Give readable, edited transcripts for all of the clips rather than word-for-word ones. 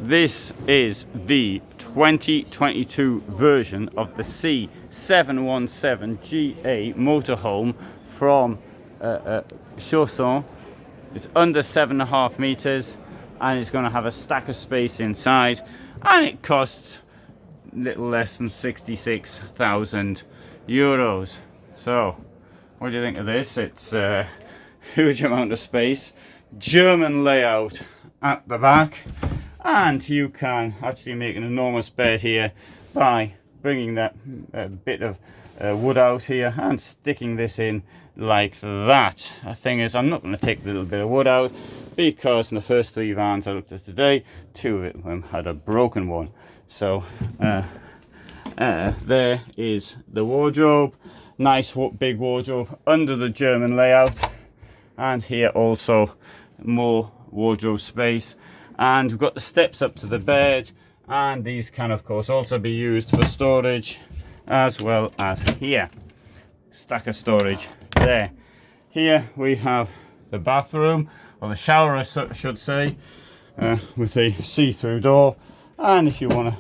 This is the 2022 version of the C717 GA motorhome from Chausson. It's under 7.5 meters and it's going to have a stack of space inside, and it costs little less than 66,000 euros. So what do you think of this? It's a huge amount of space, German layout at the back, and you can actually make an enormous bed here by bringing that bit of wood out here and sticking this in like that. The thing is, I'm not going to take the little bit of wood out because in the first 3 vans I looked at today, 2 of them had a broken one. So there is the wardrobe, nice big wardrobe under the German layout, and here also more wardrobe space. And we've got the steps up to the bed, and these can of course also be used for storage, as well as here, stack of storage there. Here we have the bathroom, or the shower I should say, with a see-through door, and if you want to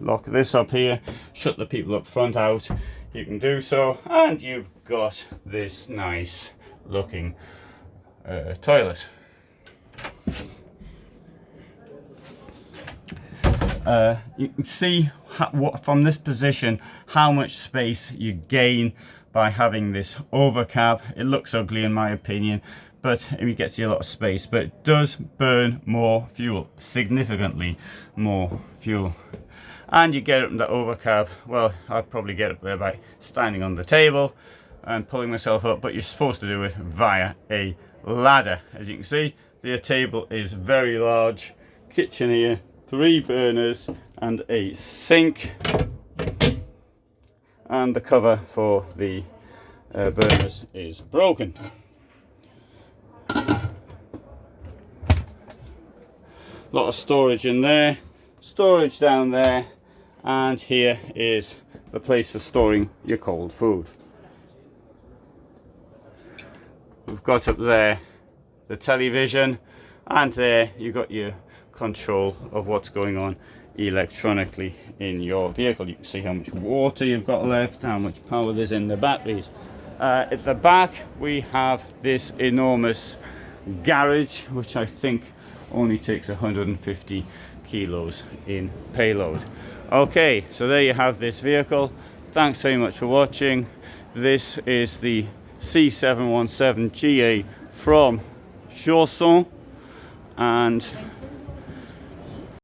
lock this up here, shut the people up front out, you can do so, and you've got this nice looking toilet. You can see from this position how much space you gain by having this overcab. It looks ugly in my opinion, but you get to see a lot of space, but it does burn more fuel, significantly more fuel. And you get up in the overcab, well, I'd probably get up there by standing on the table and pulling myself up, but you're supposed to do it via a ladder. As you can see, the table is very large, kitchen here, 3 burners and a sink, and the cover for the burners is broken. A lot of storage in there, storage down there, and here is the place for storing your cold food. We've got up there the television, and there you've got your control of what's going on electronically in your vehicle. You can see how much water you've got left, how much power there's in the batteries. At the back we have this enormous garage, which I think only takes 150 kilos in payload. Okay, so there you have this vehicle. Thanks very much for watching. This is the C717 GA from Chausson, and